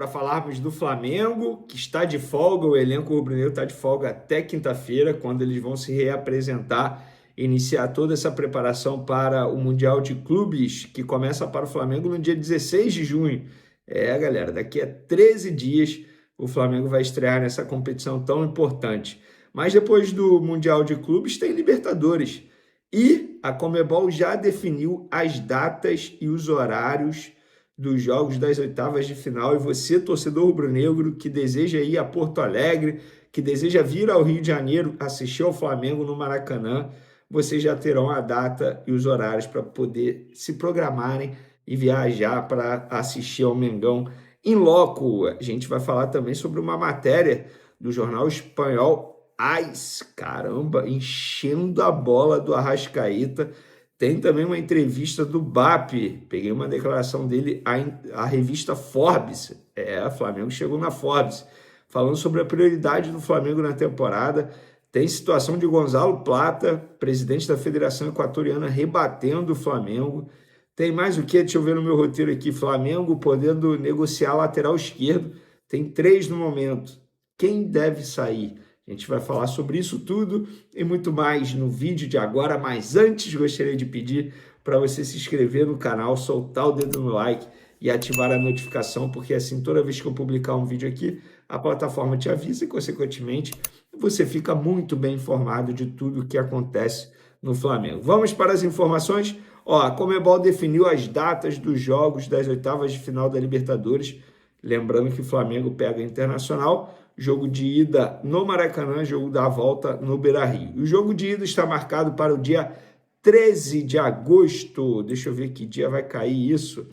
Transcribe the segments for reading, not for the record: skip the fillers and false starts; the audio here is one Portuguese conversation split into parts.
para falarmos do Flamengo, que está de folga. O elenco rubro-negro está de folga até quinta-feira, quando eles vão se reapresentar, iniciar toda essa preparação para o Mundial de Clubes, que começa para o Flamengo no dia 16 de junho. Galera, daqui a 13 dias o Flamengo vai estrear nessa competição tão importante. Mas depois do Mundial de Clubes tem Libertadores. E a Conmebol já definiu as datas e os horários dos jogos das oitavas de final. E você, torcedor rubro-negro, que deseja ir a Porto Alegre, que deseja vir ao Rio de Janeiro assistir ao Flamengo no Maracanã, vocês já terão a data e os horários para poder se programarem e viajar para assistir ao Mengão em loco. A gente vai falar também sobre uma matéria do jornal espanhol AS, caramba, enchendo a bola do Arrascaeta. Tem também uma entrevista do BAP, peguei uma declaração dele à revista Forbes, o Flamengo chegou na Forbes, falando sobre a prioridade do Flamengo na temporada. Tem situação de Gonzalo Plata, presidente da Federação Equatoriana, rebatendo o Flamengo. Tem mais o que? Deixa eu ver no meu roteiro aqui. Flamengo podendo negociar lateral esquerdo. Tem 3 no momento. Quem deve sair? A gente vai falar sobre isso tudo e muito mais no vídeo de agora, mas antes gostaria de pedir para você se inscrever no canal, soltar o dedo no like e ativar a notificação, porque assim, toda vez que eu publicar um vídeo aqui, a plataforma te avisa e, consequentemente, você fica muito bem informado de tudo o que acontece no Flamengo. Vamos para as informações? A Conmebol definiu as datas dos jogos das oitavas de final da Libertadores, lembrando que o Flamengo pega Internacional, jogo de ida no Maracanã, jogo da volta no Beira-Rio. O jogo de ida está marcado para o dia 13 de agosto. Deixa eu ver que dia vai cair isso.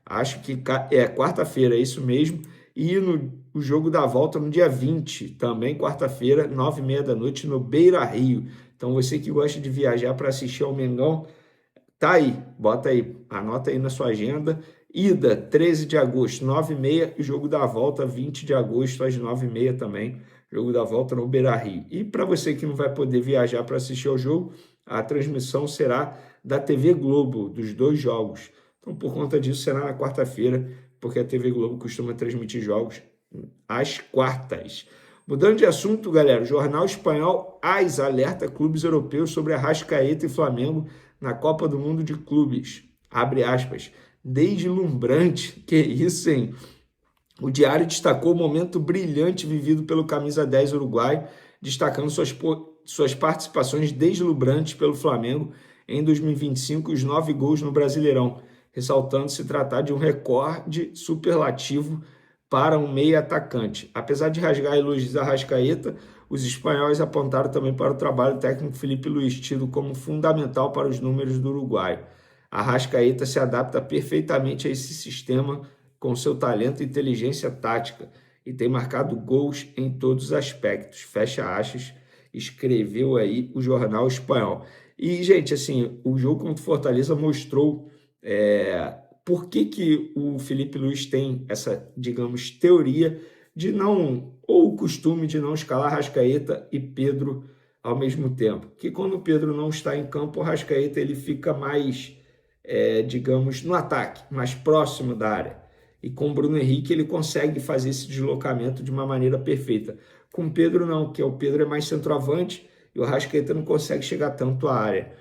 Acho que é quarta-feira, é isso mesmo. E o jogo da volta no dia 20, também quarta-feira, 9h30 da noite, no Beira-Rio. Então você que gosta de viajar para assistir ao Mengão, tá aí, bota aí, anota aí na sua agenda. Ida, 13 de agosto, 9h30, e jogo da volta, 20 de agosto, às 9h30 também, jogo da volta no Beira-Rio. E para você que não vai poder viajar para assistir ao jogo, a transmissão será da TV Globo, dos 2 jogos. Então, por conta disso, será na quarta-feira, porque a TV Globo costuma transmitir jogos às quartas. Mudando de assunto, galera, o jornal espanhol AS alerta clubes europeus sobre Arrascaeta e Flamengo na Copa do Mundo de Clubes. Abre aspas. Deslumbrante, que isso, hein? O Diário destacou o momento brilhante vivido pelo camisa 10 uruguai, destacando suas participações deslumbrantes pelo Flamengo em 2025 e os 9 gols no Brasileirão, ressaltando se tratar de um recorde superlativo para um meia atacante. Apesar de rasgar elogios a Arrascaeta, os espanhóis apontaram também para o trabalho técnico Felipe Luís, tido como fundamental para os números do uruguaio. Arrascaeta se adapta perfeitamente a esse sistema com seu talento e inteligência tática e tem marcado gols em todos os aspectos. Fecha aspas, escreveu aí o jornal espanhol. E, gente, assim, o jogo contra o Fortaleza mostrou por que o Felipe Luís tem essa, digamos, teoria de não, ou o costume de não escalar Arrascaeta e Pedro ao mesmo tempo. Que quando o Pedro não está em campo, o Arrascaeta ele fica mais, digamos, no ataque, mais próximo da área. E com o Bruno Henrique ele consegue fazer esse deslocamento de uma maneira perfeita. Com o Pedro não, que o Pedro é mais centroavante e o Arrascaeta não consegue chegar tanto à área.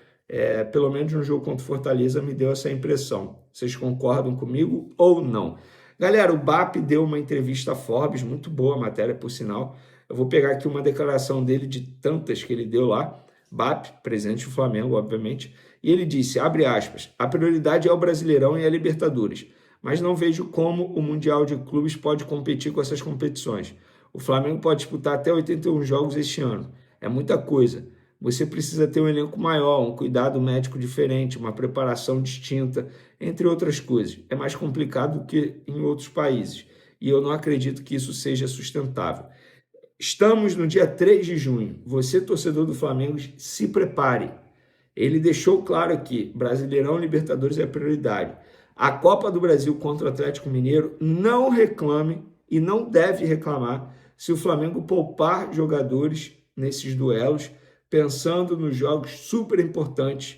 Pelo menos no jogo contra o Fortaleza me deu essa impressão. Vocês concordam comigo ou não? Galera, o BAP deu uma entrevista à Forbes, muito boa a matéria, por sinal. Eu vou pegar aqui uma declaração dele de tantas que ele deu lá. BAP, presidente do Flamengo, obviamente. E ele disse, abre aspas, a prioridade é o Brasileirão e a Libertadores, mas não vejo como o Mundial de Clubes pode competir com essas competições. O Flamengo pode disputar até 81 jogos este ano. É muita coisa. Você precisa ter um elenco maior, um cuidado médico diferente, uma preparação distinta, entre outras coisas. É mais complicado do que em outros países. E eu não acredito que isso seja sustentável. Estamos no dia 3 de junho. Você, torcedor do Flamengo, se prepare. Ele deixou claro aqui, Brasileirão e Libertadores é a prioridade. A Copa do Brasil contra o Atlético Mineiro, não reclame e não deve reclamar se o Flamengo poupar jogadores nesses duelos, pensando nos jogos super importantes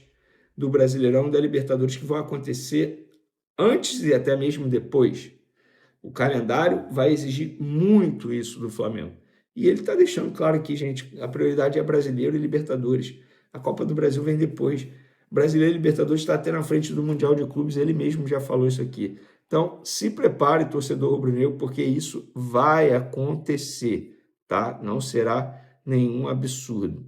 do Brasileirão e da Libertadores que vão acontecer antes e até mesmo depois. O calendário vai exigir muito isso do Flamengo. E ele está deixando claro aqui, gente, a prioridade é Brasileiro e Libertadores. A Copa do Brasil vem depois. Brasileiro e Libertadores está até na frente do Mundial de Clubes, ele mesmo já falou isso aqui. Então, se prepare, torcedor rubro-negro, porque isso vai acontecer, tá? Não será nenhum absurdo.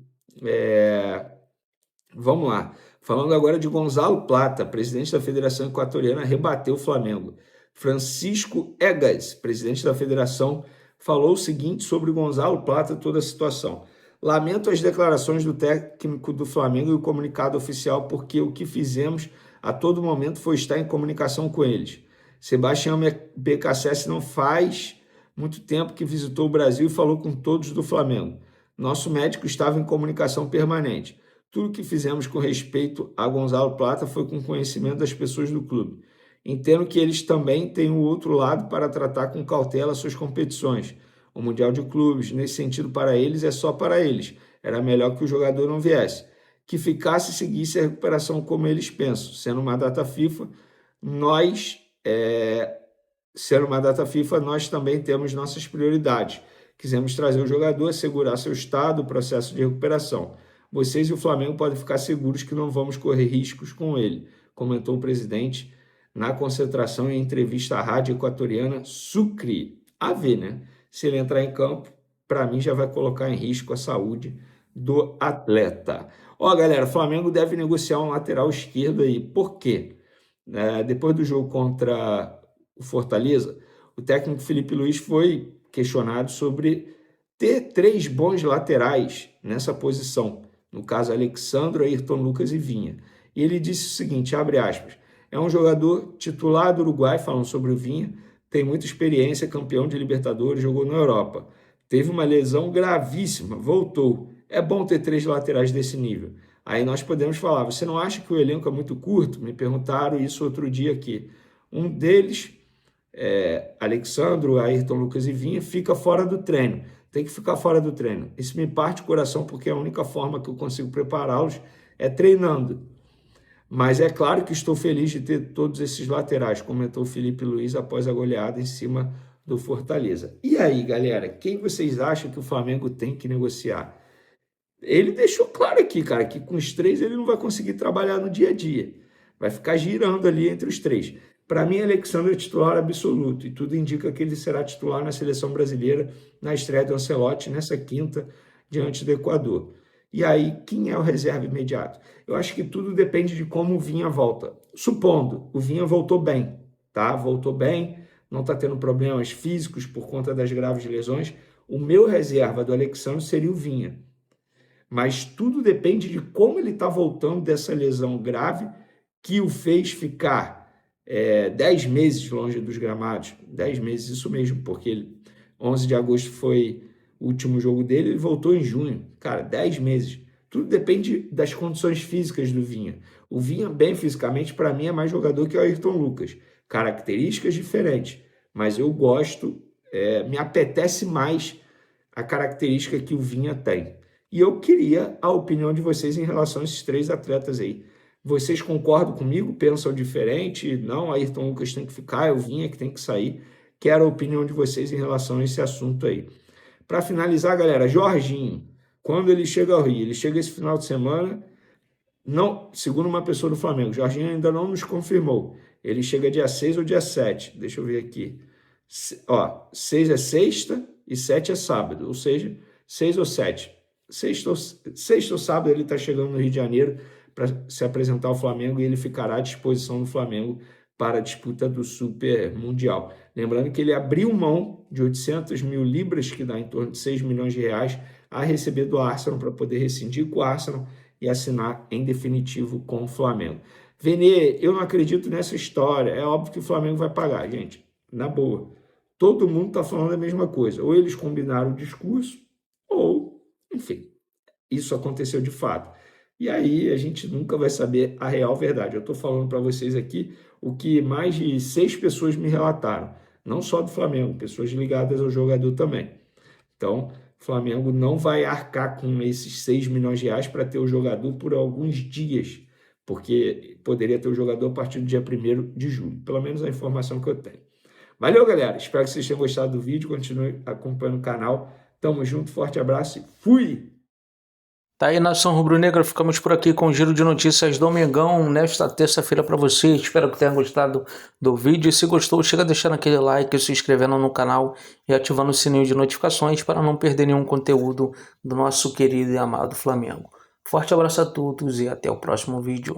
Vamos lá. Falando agora de Gonzalo Plata, presidente da Federação Equatoriana, rebateu o Flamengo. Francisco Egas, presidente da federação, falou o seguinte sobre o Gonzalo Plata, toda a situação. Lamento as declarações do técnico do Flamengo e o comunicado oficial, porque o que fizemos a todo momento foi estar em comunicação com eles. Sebastião BKSS não faz muito tempo que visitou o Brasil e falou com todos do Flamengo. Nosso médico estava em comunicação permanente. Tudo que fizemos com respeito a Gonzalo Plata foi com conhecimento das pessoas do clube. Entendo que eles também têm o outro lado para tratar com cautela suas competições. O Mundial de Clubes, nesse sentido, para eles, é só para eles. Era melhor que o jogador não viesse. Que ficasse e seguisse a recuperação como eles pensam. Sendo uma data FIFA, nós também temos nossas prioridades. Quisemos trazer o jogador, assegurar seu estado, o processo de recuperação. Vocês e o Flamengo podem ficar seguros que não vamos correr riscos com ele, comentou o presidente na concentração em entrevista à rádio equatoriana Sucre. A ver, né? Se ele entrar em campo, para mim já vai colocar em risco a saúde do atleta. Ó, galera, o Flamengo deve negociar um lateral esquerdo aí. Por quê? Depois do jogo contra o Fortaleza, o técnico Felipe Luiz foi questionado sobre ter 3 bons laterais nessa posição. No caso, Alexandro, Ayrton Lucas e Vinha. E ele disse o seguinte, abre aspas, é um jogador titular do Uruguai, falando sobre o Vinha, tem muita experiência, campeão de Libertadores, jogou na Europa. Teve uma lesão gravíssima, voltou. É bom ter 3 laterais desse nível. Aí nós podemos falar, você não acha que o elenco é muito curto? Me perguntaram isso outro dia aqui. Um deles, Alexandro, Ayrton Lucas e Vinha, fica fora do treino. Tem que ficar fora do treino. Isso me parte o coração, porque a única forma que eu consigo prepará-los é treinando. Mas é claro que estou feliz de ter todos esses laterais, comentou o Felipe Luiz após a goleada em cima do Fortaleza. E aí, galera, quem vocês acham que o Flamengo tem que negociar? Ele deixou claro aqui, cara, que com os 3 ele não vai conseguir trabalhar no dia a dia. Vai ficar girando ali entre os 3. Para mim, Alexandre é titular absoluto e tudo indica que ele será titular na seleção brasileira na estreia do Ancelotti nessa quinta diante do Equador. E aí, quem é o reserva imediato? Eu acho que tudo depende de como o Vinha volta. Supondo, o Vinha voltou bem, tá? Voltou bem, não está tendo problemas físicos por conta das graves lesões. O meu reserva do Alexandre seria o Vinha. Mas tudo depende de como ele está voltando dessa lesão grave que o fez ficar 10 meses longe dos gramados. 10 meses, isso mesmo, porque 11 de agosto foi o último jogo dele, ele voltou em junho. Cara, 10 meses. Tudo depende das condições físicas do Vinha. O Vinha, bem fisicamente, para mim, é mais jogador que o Ayrton Lucas. Características diferentes. Mas eu gosto, me apetece mais a característica que o Vinha tem. E eu queria a opinião de vocês em relação a esses 3 atletas aí. Vocês concordam comigo? Pensam diferente? Não, Ayrton Lucas tem que ficar, eu Vinha que tem que sair. Quero a opinião de vocês em relação a esse assunto aí. Para finalizar, galera, Jorginho, quando ele chega ao Rio, ele chega esse final de semana, não, segundo uma pessoa do Flamengo, Jorginho ainda não nos confirmou. Ele chega dia 6 ou dia 7, deixa eu ver aqui. 6 é sexta e 7 é sábado, ou seja, 6 ou 7. Sexta ou sábado ele está chegando no Rio de Janeiro para se apresentar ao Flamengo e ele ficará à disposição do Flamengo para a disputa do Super Mundial. Lembrando que ele abriu mão de 800 mil libras, que dá em torno de 6 milhões de reais, a receber do Arsenal para poder rescindir com o Arsenal e assinar em definitivo com o Flamengo. Vene, eu não acredito nessa história. É óbvio que o Flamengo vai pagar, gente. Na boa. Todo mundo está falando a mesma coisa. Ou eles combinaram o discurso, ou, enfim, isso aconteceu de fato. E aí a gente nunca vai saber a real verdade. Eu estou falando para vocês aqui o que mais de 6 pessoas me relataram. Não só do Flamengo, pessoas ligadas ao jogador também. Então, o Flamengo não vai arcar com esses 6 milhões de reais para ter o jogador por alguns dias, porque poderia ter o jogador a partir do dia 1º de julho. Pelo menos a informação que eu tenho. Valeu, galera. Espero que vocês tenham gostado do vídeo. Continue acompanhando o canal. Tamo junto, forte abraço e fui! Tá aí, nação rubro-negra, ficamos por aqui com o giro de notícias Domingão nesta terça-feira para você. Espero que tenha gostado do vídeo. E se gostou, chega deixando aquele like, se inscrevendo no canal e ativando o sininho de notificações para não perder nenhum conteúdo do nosso querido e amado Flamengo. Forte abraço a todos e até o próximo vídeo.